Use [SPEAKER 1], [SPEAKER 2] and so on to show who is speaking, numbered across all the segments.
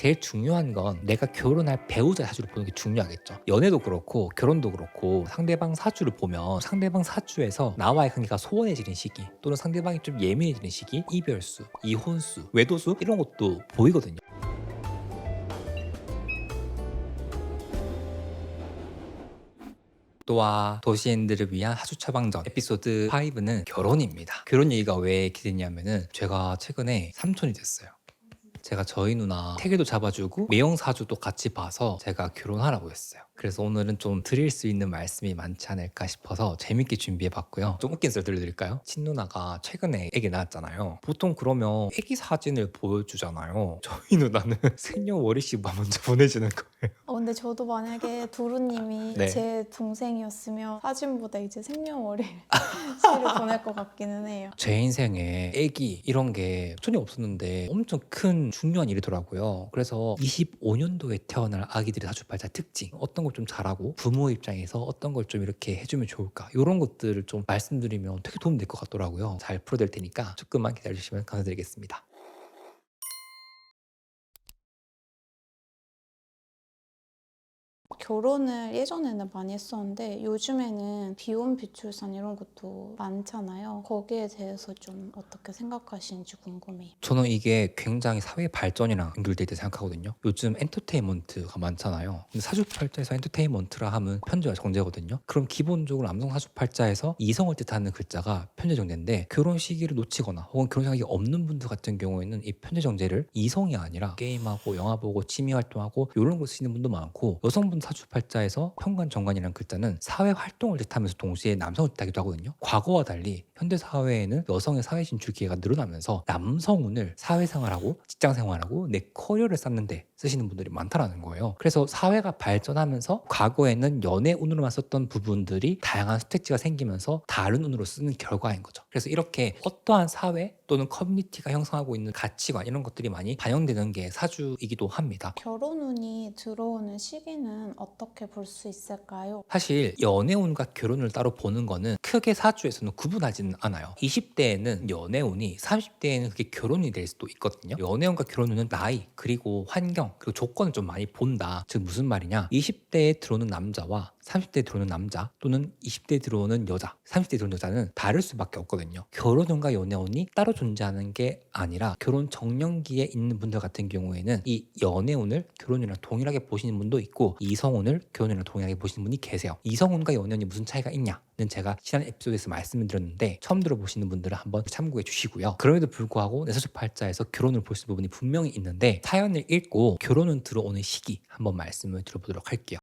[SPEAKER 1] 제일 중요한 건 내가 결혼할 배우자 사주를 보는 게 중요하겠죠. 연애도 그렇고 결혼도 그렇고 상대방 사주를 보면 상대방 사주에서 나와의 관계가 소원해지는 시기 또는 상대방이 좀 예민해지는 시기, 이별수, 이혼수, 외도수 이런 것도 보이거든요. 또한 도시인들을 위한 하주 처방전 에피소드 5는 결혼입니다. 결혼 얘기가 왜 기대냐면은 제가 최근에 삼촌이 됐어요. 제가 저희 누나 태교도 잡아주고 매형사주도 같이 봐서 제가 결혼하라고 했어요. 그래서 오늘은 좀 드릴 수 있는 말씀이 많지 않을까 싶어서 재밌게 준비해봤고요. 좀 웃긴 썰 들려드릴까요? 친누나가 최근에 애기 낳았잖아요. 보통 그러면 애기 사진을 보여주잖아요. 저희 누나는 생년월일씩만 먼저 보내주는 거예요.
[SPEAKER 2] 근데 저도 만약에 도루님이
[SPEAKER 1] 네.
[SPEAKER 2] 제 동생이었으면 사진보다 이제 생년월일 시를 보낼 것 같기는 해요.
[SPEAKER 1] 제 인생에 애기 이런 게 전혀 없었는데 엄청 큰 중요한 일이더라고요. 그래서 25년도에 태어날 아기들의 사주팔자 특징, 어떤 걸 좀 잘하고 부모 입장에서 어떤 걸 좀 이렇게 해주면 좋을까, 이런 것들을 좀 말씀드리면 되게 도움이 될 것 같더라고요. 잘 풀어드릴 테니까 조금만 기다려주시면 감사드리겠습니다.
[SPEAKER 2] 결혼을 예전에는 많이 했었는데 요즘에는 비혼 비출산 이런 것도 많잖아요. 거기에 대해서 좀 어떻게 생각하시는지 궁금해요.
[SPEAKER 1] 저는 이게 굉장히 사회 발전이랑 연결돼 있다고 생각하거든요. 요즘 엔터테인먼트가 많잖아요. 근데 사주팔자에서 엔터테인먼트라 하면 편제가 정제거든요. 그럼 기본적으로 남성 사주팔자에서 이성을 뜻하는 글자가 편제 정제인데, 결혼 시기를 놓치거나 혹은 결혼 생각이 없는 분들 같은 경우에는 이 편제 정제를 이성이 아니라 게임하고 영화 보고 취미 활동하고 이런 거 쓰시는 분도 많고, 여성분 사주팔자에서 편관 정관이라는 글자는 사회 활동을 뜻하면서 동시에 남성을 뜻하기도 하거든요. 과거와 달리 현대 사회에는 여성의 사회 진출 기회가 늘어나면서 남성운을 사회생활하고 직장생활하고 내 커리어를 쌓는데 쓰시는 분들이 많다라는 거예요. 그래서 사회가 발전하면서 과거에는 연애운으로만 썼던 부분들이 다양한 스택지가 생기면서 다른 운으로 쓰는 결과인 거죠. 그래서 이렇게 어떠한 사회 또는 커뮤니티가 형성하고 있는 가치관 이런 것들이 많이 반영되는 게 사주이기도 합니다.
[SPEAKER 2] 결혼운이 들어오는 시기는 어떻게 볼 수 있을까요?
[SPEAKER 1] 사실 연애운과 결혼을 따로 보는 거는 크게 사주에서는 구분하지는 않아요. 20대에는 연애운이, 30대에는 그게 결혼이 될 수도 있거든요. 연애운과 결혼운은 나이, 그리고 환경, 그리고 조건을 좀 많이 본다. 즉 무슨 말이냐? 20대에 들어오는 남자와 30대에 들어오는 남자 또는 20대에 들어오는 여자, 30대에 들어오는 여자는 다를 수밖에 없거든요. 결혼운과 연애운이 따로 존재하는 게 아니라 결혼 정년기에 있는 분들 같은 경우에는 이 연애운을 결혼운이랑 동일하게 보시는 분도 있고, 이성운을 결혼운이랑 동일하게 보시는 분이 계세요. 이성운과 연애운이 무슨 차이가 있냐는 제가 지난 에피소드에서 말씀을 드렸는데 처음 들어보시는 분들은 한번 참고해 주시고요. 그럼에도 불구하고 내 사주팔자에서 결혼을 볼 수 있는 부분이 분명히 있는데, 사연을 읽고 결혼운 들어오는 시기 한번 말씀을 드려보도록 할게요.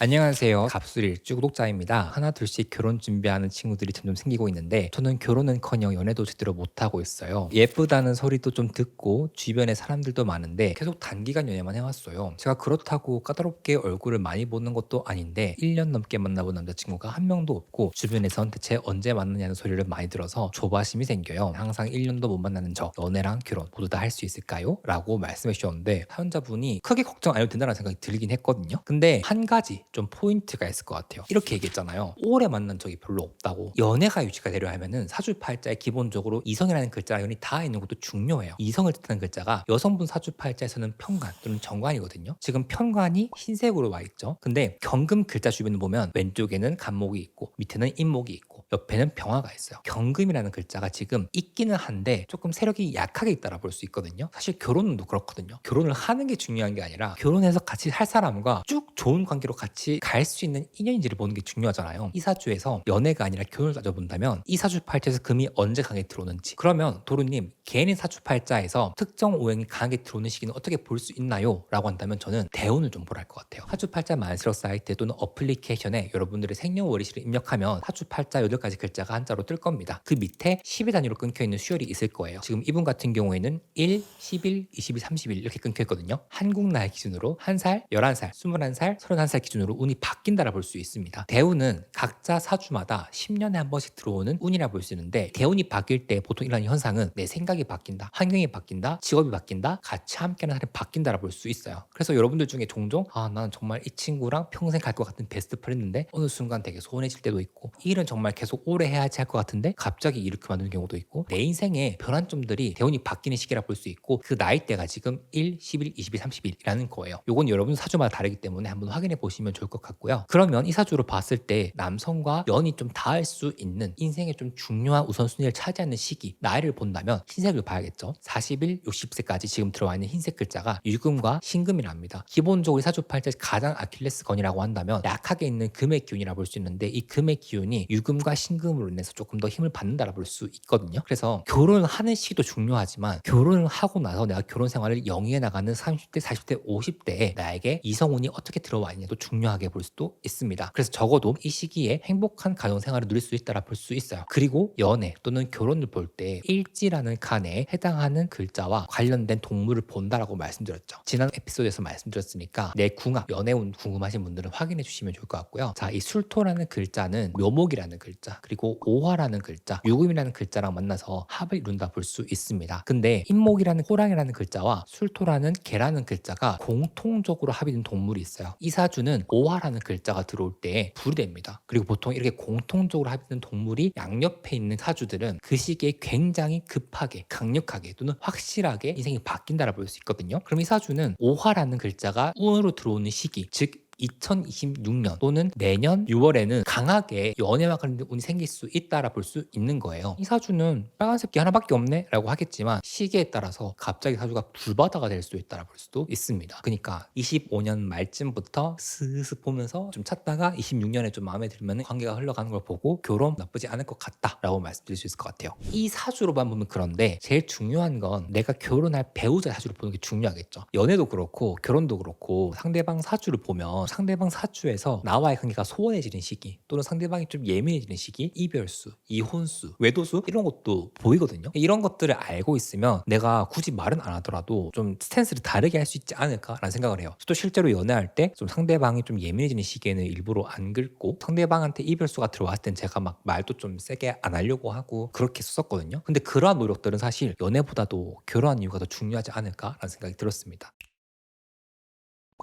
[SPEAKER 1] 안녕하세요. 갑술일주 구독자입니다. 하나 둘씩 결혼 준비하는 친구들이 점점 생기고 있는데 저는 결혼은커녕 연애도 제대로 못하고 있어요. 예쁘다는 소리도 좀 듣고 주변에 사람들도 많은데 계속 단기간 연애만 해왔어요. 제가 그렇다고 까다롭게 얼굴을 많이 보는 것도 아닌데 1년 넘게 만나본 남자친구가 한 명도 없고, 주변에선 대체 언제 만나냐는 소리를 많이 들어서 조바심이 생겨요. 항상 1년도 못 만나는 저, 연애랑 결혼 모두 다 할 수 있을까요? 라고 말씀해 주셨는데, 사연자분이 크게 걱정 안 해도 된다는 생각이 들긴 했거든요. 근데 한 가지 좀 포인트가 있을 것 같아요. 이렇게 얘기했잖아요. 오래 만난 적이 별로 없다고. 연애가 유지가 되려 하면은 사주팔자에 기본적으로 이성이라는 글자랑 연이 다 있는 것도 중요해요. 이성을 뜻하는 글자가 여성분 사주팔자에서는 편관 또는 정관이거든요. 지금 편관이 흰색으로 와 있죠. 근데 경금 글자 주변을 보면 왼쪽에는 간목이 있고 밑에는 인목이 있고 옆에는 병화가 있어요. 경금이라는 글자가 지금 있기는 한데 조금 세력이 약하게 있다라 볼 수 있거든요. 사실 결혼도 그렇거든요. 결혼을 하는 게 중요한 게 아니라 결혼해서 같이 살 사람과 쭉 좋은 관계로 같이 갈 수 있는 인연인지를 보는 게 중요하잖아요. 이 사주에서 연애가 아니라 결혼을 따져본다면 이 사주팔자에서 금이 언제 강하게 들어오는지, 그러면 도루님 개인의 사주팔자에서 특정 오행이 강하게 들어오는 시기는 어떻게 볼 수 있나요? 라고 한다면 저는 대운을 좀 보라 할 것 같아요. 사주팔자 만스러 사이트 또는 어플리케이션에 여러분들의 생년월일을 입력하면 사주팔자 8가지 글자가 한자로 뜰 겁니다. 그 밑에 10의 단위로 끊겨있는 수열이 있을 거예요. 지금 이분 같은 경우에는 1, 11, 22, 30일 이렇게 끊겨있거든요. 한국 나이 기준으로 1살, 11살, 21살, 31살 기준으로 운이 바뀐다라 볼 수 있습니다. 대운은 각자 사주마다 10년에 한 번씩 들어오는 운이라 볼 수 있는데, 대운이 바뀔 때 보통 일어나는 현상은 내 생각이 바뀐다, 환경이 바뀐다, 직업이 바뀐다, 같이 함께하는 사람이 바뀐다라 볼 수 있어요. 그래서 여러분들 중에 종종 나는 정말 이 친구랑 평생 갈 것 같은 베스트 프렌드인데 어느 순간 되게 소원해질 때도 있고, 이 일은 정말 계속 계속 오래 해야지 할 것 같은데 갑자기 일을 그만두는 경우도 있고, 내 인생의 변환점들이 대운이 바뀌는 시기라 볼 수 있고, 그 나이대가 지금 1, 10일, 20일, 30일이라는 거예요. 요건 여러분 사주마다 다르기 때문에 한번 확인해 보시면 좋을 것 같고요. 그러면 이 사주로 봤을 때 남성과 연이 좀 닿을 수 있는 인생의 좀 중요한 우선순위를 차지하는 시기, 나이를 본다면 흰색을 봐야겠죠. 40일, 60세까지 지금 들어와 있는 흰색 글자가 유금과 신금이랍니다. 기본적으로 이 사주팔자 가장 아킬레스건이라고 한다면 약하게 있는 금의 기운이라 볼 수 있는데, 이 금의 기운이 유금과 신금으로 인해서 조금 더 힘을 받는다라 볼 수 있거든요. 그래서 결혼을 하는 시기도 중요하지만, 결혼을 하고 나서 내가 결혼 생활을 영위해 나가는 30대, 40대, 50대에 나에게 이성운이 어떻게 들어와 있냐도 중요하게 볼 수도 있습니다. 그래서 적어도 이 시기에 행복한 가정 생활을 누릴 수 있다라 볼 수 있어요. 그리고 연애 또는 결혼을 볼 때 일지라는 칸에 해당하는 글자와 관련된 동물을 본다라고 말씀드렸죠. 지난 에피소드에서 말씀드렸으니까 내 궁합, 연애운 궁금하신 분들은 확인해 주시면 좋을 것 같고요. 자, 이 술토라는 글자는 묘목이라는 글자, 그리고 오화라는 글자, 유금이라는 글자랑 만나서 합을 이룬다 볼 수 있습니다. 근데 인목이라는 호랑이라는 글자와 술토라는 개라는 글자가 공통적으로 합이 된 동물이 있어요. 이 사주는 오화라는 글자가 들어올 때 불이 됩니다. 그리고 보통 이렇게 공통적으로 합이 된 동물이 양옆에 있는 사주들은 그 시기에 굉장히 급하게, 강력하게 또는 확실하게 인생이 바뀐다라 볼 수 있거든요. 그럼 이 사주는 오화라는 글자가 운으로 들어오는 시기, 즉 2026년 또는 내년 6월에는 강하게 연애와 관련된 운이 생길 수 있다라 볼 수 있는 거예요. 이 사주는 빨간색 게 하나밖에 없네 라고 하겠지만, 시기에 따라서 갑자기 사주가 불바다가 될 수 있다라 볼 수도 있습니다. 그러니까 25년 말쯤부터 스스 보면서 좀 찾다가 26년에 좀 마음에 들면 관계가 흘러가는 걸 보고 결혼 나쁘지 않을 것 같다 라고 말씀드릴 수 있을 것 같아요. 이 사주로만 보면 그런데, 제일 중요한 건 내가 결혼할 배우자 사주를 보는 게 중요하겠죠. 연애도 그렇고 결혼도 그렇고 상대방 사주를 보면 상대방 사주에서 나와의 관계가 소원해지는 시기, 또는 상대방이 좀 예민해지는 시기, 이별수, 이혼수, 외도수 이런 것도 보이거든요. 이런 것들을 알고 있으면 내가 굳이 말은 안 하더라도 좀 스탠스를 다르게 할 수 있지 않을까라는 생각을 해요. 또 실제로 연애할 때 좀 상대방이 좀 예민해지는 시기에는 일부러 안 긁고, 상대방한테 이별수가 들어왔을 땐 제가 막 말도 좀 세게 안 하려고 하고 그렇게 썼거든요. 근데 그러한 노력들은 사실 연애보다도 결혼한 이유가 더 중요하지 않을까라는 생각이 들었습니다.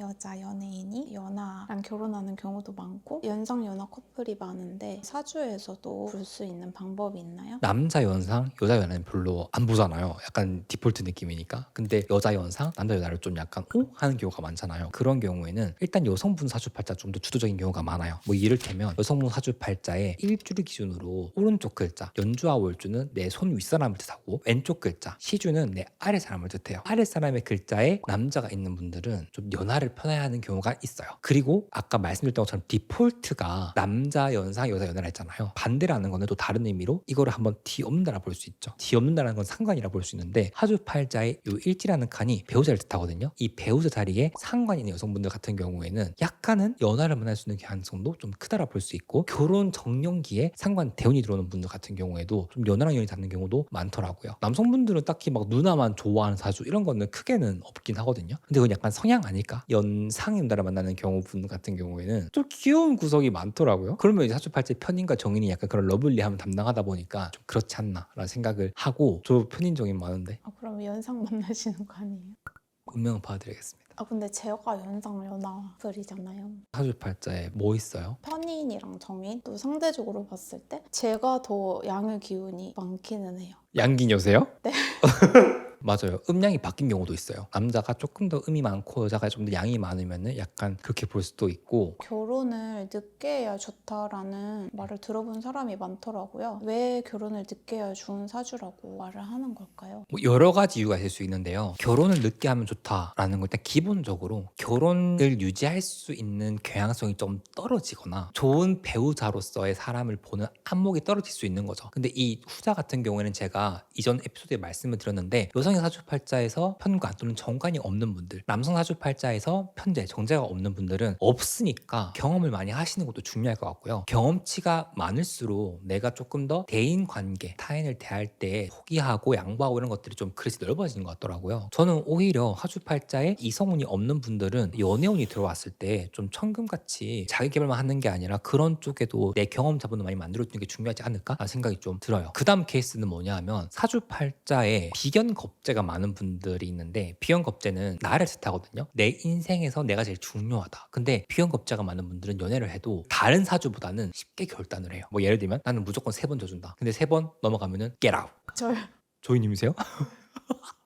[SPEAKER 2] 여자 연예인이 연하랑 결혼하는 경우도 많고 연상 연하 커플이 많은데 사주에서도 볼 수 있는 방법이 있나요?
[SPEAKER 1] 남자 연상, 여자 연하는 별로 안 보잖아요. 약간 디폴트 느낌이니까. 근데 여자 연상, 남자 연하를 좀 약간 하는 경우가 많잖아요. 그런 경우에는 일단 여성분 사주팔자 좀 더 주도적인 경우가 많아요. 뭐 이를테면 여성분 사주팔자의 일주를 기준으로 오른쪽 글자 연주와 월주는 내 손 윗사람을 뜻하고, 왼쪽 글자 시주는 내 아랫사람을 뜻해요. 아랫사람의 글자에 남자가 있는 분들은 좀 연하를 편해야 하는 경우가 있어요. 그리고 아까 말씀드렸던 것처럼 디폴트가 남자 연상, 여자 연하라 했잖아요. 반대라는 거는 또 다른 의미로 이거를 한번 뒤엎는다라 볼 수 있죠. 뒤엎는다는 건 상관이라 볼 수 있는데, 사주팔자의 이 일지라는 칸이 배우자를 뜻하거든요. 이 배우자 자리에 상관이 있는 여성분들 같은 경우에는 약간은 연하를 만날 수 있는 가능성도 좀 크다라 볼 수 있고, 결혼 정년기에 상관 대운이 들어오는 분들 같은 경우에도 좀 연하랑 연이 닿는 경우도 많더라고요. 남성분들은 딱히 막 누나만 좋아하는 사주 이런 거는 크게는 없긴 하거든요. 근데 그건 약간 성향 아닐까? 연상이 연하를 만나는 경우분 같은 경우에는 좀 귀여운 구석이 많더라고요. 그러면 이제 사주팔자 편인과 정인이 약간 그런 러블리함을 담당하다 보니까 좀 그렇지 않나라는 생각을 하고, 저 편인 정인 많은데
[SPEAKER 2] 그럼 연상 만나시는 거 아니에요?
[SPEAKER 1] 운명을 봐드리겠습니다.
[SPEAKER 2] 근데 제가 연상 연하 커플이잖아요.
[SPEAKER 1] 사주팔자에 뭐 있어요?
[SPEAKER 2] 편인이랑 정인 또 상대적으로 봤을 때 제가 더 양의 기운이 많기는 해요.
[SPEAKER 1] 양기녀세요?
[SPEAKER 2] 네.
[SPEAKER 1] 맞아요. 음양이 바뀐 경우도 있어요. 남자가 조금 더 음이 많고 여자가 좀 더 양이 많으면 약간 그렇게 볼 수도 있고.
[SPEAKER 2] 결혼을 늦게 해야 좋다라는 말을 들어본 사람이 많더라고요. 왜 결혼을 늦게 해야 좋은 사주라고 말을 하는 걸까요?
[SPEAKER 1] 뭐 여러 가지 이유가 있을 수 있는데요. 결혼을 늦게 하면 좋다라는 건 일단 기본적으로 결혼을 유지할 수 있는 경향성이 좀 떨어지거나 좋은 배우자로서의 사람을 보는 안목이 떨어질 수 있는 거죠. 근데 이 후자 같은 경우에는 제가 이전 에피소드에 말씀을 드렸는데, 여성의 사주팔자에서 편관 또는 정관이 없는 분들, 남성 사주팔자에서 편재, 정제가 없는 분들은 없으니까 경험을 많이 하시는 것도 중요할 것 같고요. 경험치가 많을수록 내가 조금 더 대인관계, 타인을 대할 때 포기하고 양보하고 이런 것들이 좀 그릇이 넓어지는 것 같더라고요. 저는 오히려 사주팔자에 이성운이 없는 분들은 연애운이 들어왔을 때 좀 천금같이 자기 개발만 하는 게 아니라 그런 쪽에도 내 경험 자본을 많이 만들어주는 게 중요하지 않을까? 라는 생각이 좀 들어요. 그 다음 케이스는 뭐냐 하면, 사주팔자에 비견겁 비형겁제가 많은 분들이 있는데 비형겁제는 나를 뜻하거든요. 내 인생에서 내가 제일 중요하다. 근데 비형겁제가 많은 분들은 연애를 해도 다른 사주보다는 쉽게 결단을 해요. 뭐 예를 들면 나는 무조건 3번 져준다. 근데 3번 넘어가면은 get out.
[SPEAKER 2] 절
[SPEAKER 1] 조이님이세요?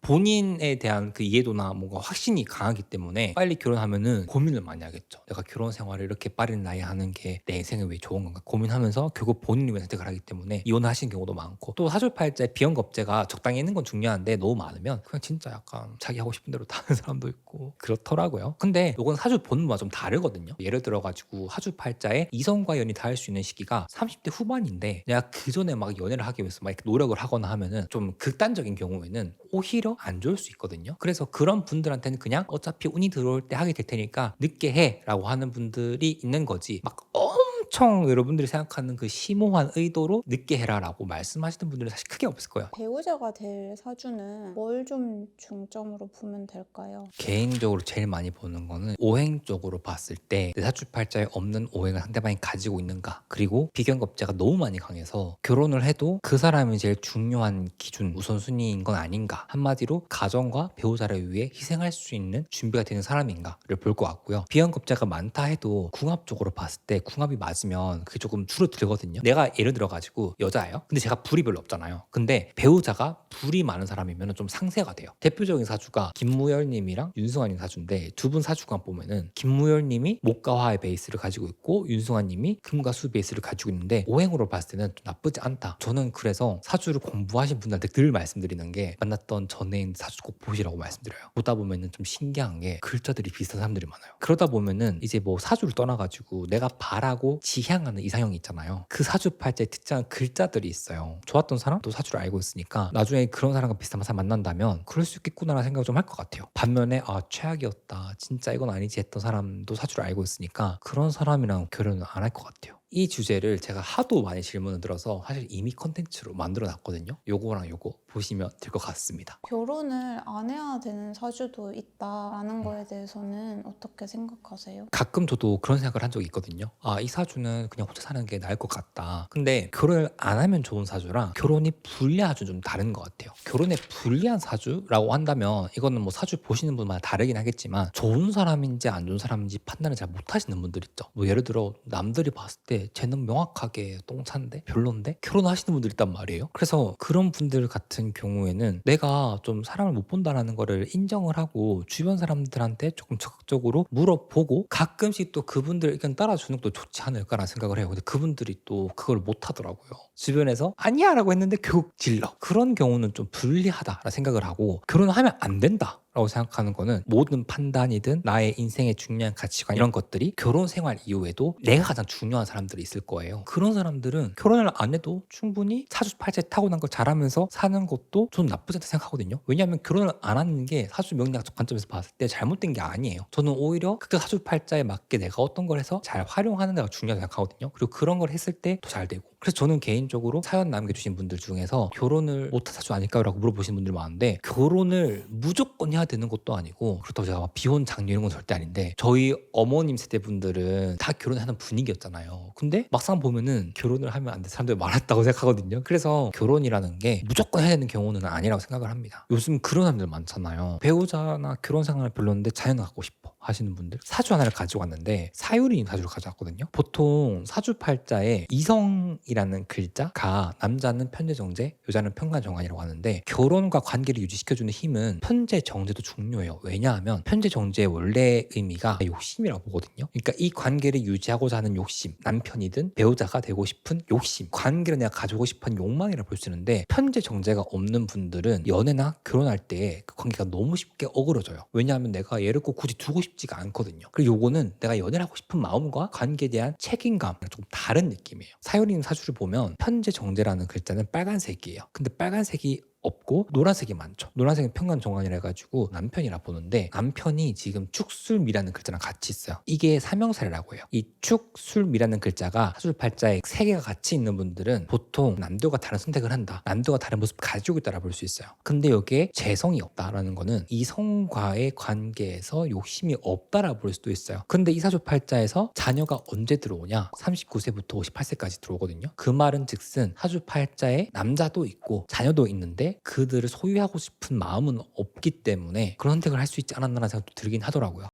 [SPEAKER 1] 본인에 대한 그 이해도나 뭔가 확신이 강하기 때문에 빨리 결혼하면은 고민을 많이 하겠죠. 내가 결혼 생활을 이렇게 빠른 나이에 하는 게 내 인생에 왜 좋은 건가 고민하면서 결국 본인이 위한 선택을 하기 때문에 이혼하시는 경우도 많고, 또 사주팔자에 비형겁제가 적당히 있는 건 중요한데 너무 많으면 그냥 진짜 약간 자기 하고 싶은 대로 다는 사람도 있고 그렇더라고요. 근데 이건 사주 본문과 좀 다르거든요. 예를 들어가지고 사주팔자에 이성과 연이 닿을 수 있는 시기가 30대 후반인데 내가 그 전에 막 연애를 하기 위해서 막 이렇게 노력을 하거나 하면은 좀 극단적인 경우에는 오히려 안 좋을 수 있거든요. 그래서 그런 분들한테는 그냥 어차피 운이 들어올 때 하게 될 테니까 늦게 해라고 하는 분들이 있는 거지, 막 엄청 여러분들이 생각하는 그 심오한 의도로 늦게 해라라고 말씀하시는 분들은 사실 크게 없을 거예요.
[SPEAKER 2] 배우자가 될 사주는 뭘 좀 중점으로 보면 될까요?
[SPEAKER 1] 개인적으로 제일 많이 보는 거는 오행 쪽으로 봤을 때 내 사주팔자에 없는 오행을 상대방이 가지고 있는가, 그리고 비견겁제가 너무 많이 강해서 결혼을 해도 그 사람이 제일 중요한 기준 우선순위인 건 아닌가, 한마디로 가정과 배우자를 위해 희생할 수 있는 준비가 되는 사람인가를 볼 것 같고요. 비견겁제가 많다 해도 궁합 쪽으로 봤을 때 궁합이 맞으면 그게 조금 줄어들거든요. 내가 예를 들어가지고 여자예요. 근데 제가 불이 별로 없잖아요. 근데 배우자가 불이 많은 사람이면 좀 상쇄가 돼요. 대표적인 사주가 김무열님이랑 윤승환님 사주인데 두 분 사주관 보면은 김무열님이 목과 화의 베이스를 가지고 있고 윤승환님이 금과 수 베이스를 가지고 있는데 오행으로 봤을 때는 좀 나쁘지 않다. 저는 그래서 사주를 공부하신 분들한테 늘 말씀드리는 게 만났던 전애인 사주 꼭 보시라고 말씀드려요. 보다 보면은 좀 신기한 게 글자들이 비슷한 사람들이 많아요. 그러다 보면은 이제 뭐 사주를 떠나가지고 내가 바라고 지향하는 이상형이 있잖아요. 그 사주팔자에 특정한 글자들이 있어요. 좋았던 사람도 사주를 알고 있으니까 나중에 그런 사람과 비슷한 사람 만난다면 그럴 수 있겠구나라는 생각을 좀 할 것 같아요. 반면에 최악이었다, 진짜 이건 아니지 했던 사람도 사주를 알고 있으니까 그런 사람이랑 결혼은 안 할 것 같아요. 이 주제를 제가 하도 많이 질문을 들어서 사실 이미 컨텐츠로 만들어 놨거든요. 요거랑 요거 보시면 될 것 같습니다.
[SPEAKER 2] 결혼을 안 해야 되는 사주도 있다라는 거에 대해서는 어떻게 생각하세요?
[SPEAKER 1] 가끔 저도 그런 생각을 한 적이 있거든요. 이 사주는 그냥 혼자 사는 게 나을 것 같다. 근데 결혼을 안 하면 좋은 사주랑 결혼이 불리한 사주는 좀 다른 것 같아요. 결혼에 불리한 사주라고 한다면 이거는 뭐 사주 보시는 분마다 다르긴 하겠지만 좋은 사람인지 안 좋은 사람인지 판단을 잘 못하시는 분들 있죠. 뭐 예를 들어 남들이 봤을 때 쟤는 명확하게 똥차인데 별론데 결혼하시는 분들 있단 말이에요. 그래서 그런 분들 같은 경우에는 내가 좀 사람을 못 본다라는 거를 인정을 하고 주변 사람들한테 조금 적극적으로 물어보고 가끔씩 또 그분들 의견 따라주는 것도 좋지 않을까라는 생각을 해요. 근데 그분들이 또 그걸 못 하더라고요. 주변에서 아니야 라고 했는데 결국 질러. 그런 경우는 좀 불리하다라는 생각을 하고, 결혼하면 안 된다 라고 생각하는 거는 모든 판단이든 나의 인생의 중요한 가치관 이런 것들이 결혼 생활 이후에도 내가 가장 중요한 사람들이 있을 거예요. 그런 사람들은 결혼을 안 해도 충분히 사주팔자에 타고난 걸 잘하면서 사는 것도 좀 나쁘지 않다 생각하거든요. 왜냐하면 결혼을 안 하는 게 사주 명리학적 관점에서 봤을 때 잘못된 게 아니에요. 저는 오히려 그 사주팔자에 맞게 내가 어떤 걸 해서 잘 활용하는 데가 중요하다고 생각하거든요. 그리고 그런 걸 했을 때 더 잘 되고. 그래서 저는 개인적으로 사연 남겨주신 분들 중에서 결혼을 못한 사주 아닐까요? 라고 물어보시는 분들 많은데, 결혼을 무조건 해야 되는 것도 아니고, 그렇다고 제가 막 비혼 장려 이런 건 절대 아닌데 저희 어머님 세대 분들은 다 결혼하는 분위기였잖아요. 근데 막상 보면은 결혼을 하면 안 될 사람들이 많았다고 생각하거든요. 그래서 결혼이라는 게 무조건 해야 되는 경우는 아니라고 생각을 합니다. 요즘 그런 사람들 많잖아요. 배우자나 결혼 생활 별로인데 자녀는 갖고 싶어 하시는 분들, 사주 하나를 가지고 왔는데 사유리인 사주를 가져왔거든요. 보통 사주팔자에 이성이라는 글자가 남자는 편재정제, 여자는 편관정관이라고 하는데 결혼과 관계를 유지시켜주는 힘은 편재정제도 중요해요. 왜냐하면 편재정제의 원래 의미가 욕심이라고 보거든요. 그러니까 이 관계를 유지하고자 하는 욕심, 남편이든 배우자가 되고 싶은 욕심, 관계를 내가 가지고 싶은 욕망이라고 볼 수 있는데, 편재정제가 없는 분들은 연애나 결혼할 때 그 관계가 너무 쉽게 어그러져요. 왜냐하면 내가 얘를 꼭 굳이 두고 싶지가 않거든요. 그리고 요거는 내가 연애를 하고 싶은 마음과 관계에 대한 책임감이랑 조금 다른 느낌이에요. 사유리인 사주를 보면 편재정제라는 글자는 빨간색이에요. 근데 빨간색이 없고 노란색이 많죠. 노란색은 편관정관이라 해가지고 남편이라 보는데, 남편이 지금 축술미라는 글자랑 같이 있어요. 이게 삼형살이라고 해요. 이 축술미라는 글자가 사주팔자에 3개가 같이 있는 분들은 보통 남들과 다른 선택을 한다, 남들과 다른 모습을 가지고 있다라 볼 수 있어요. 근데 여기에 재성이 없다라는 거는 이성과의 관계에서 욕심이 없다라 볼 수도 있어요. 근데 이 사주팔자에서 자녀가 언제 들어오냐? 39세부터 58세까지 들어오거든요. 그 말은 즉슨 사주팔자에 남자도 있고 자녀도 있는데 게 그들을 소유하고 싶은 마음은 없기 때문에 그런 선택을 할 수 있지 않았나라는 생각도 들긴 하더라고요.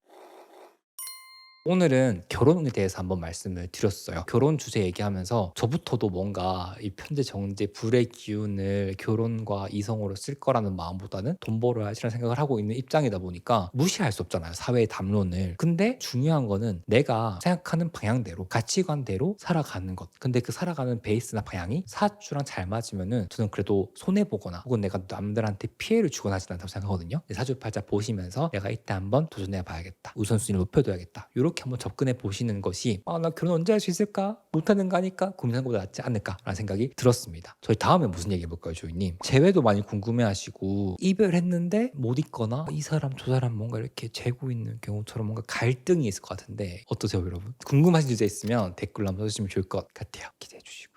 [SPEAKER 1] 오늘은 결혼에 대해서 한번 말씀을 드렸어요. 결혼 주제 얘기하면서 저부터도 뭔가 이 편재 정제 불의 기운을 결혼과 이성으로 쓸 거라는 마음보다는 돈 벌어야지라는 생각을 하고 있는 입장이다 보니까 무시할 수 없잖아요, 사회의 담론을. 근데 중요한 거는 내가 생각하는 방향대로 가치관대로 살아가는 것. 근데 그 살아가는 베이스나 방향이 사주랑 잘 맞으면은 저는 그래도 손해보거나 혹은 내가 남들한테 피해를 주거나 하진 않다고 생각하거든요. 사주팔자 보시면서 내가 이때 한번 도전해 봐야겠다, 우선순위를 높여둬야겠다, 이렇게 한번 접근해 보시는 것이 나 결혼 언제 할 수 있을까? 못하는 거 아닐까? 고민하는 것보다 낫지 않을까라는 생각이 들었습니다. 저희 다음에 무슨 얘기 해볼까요, 조이님? 재회도 많이 궁금해하시고 이별했는데 못 있거나 이 사람 저 사람 뭔가 이렇게 재고 있는 경우처럼 뭔가 갈등이 있을 것 같은데 어떠세요, 여러분? 궁금하신 주제 있으면 댓글로 한번 써주시면 좋을 것 같아요. 기대해 주시고.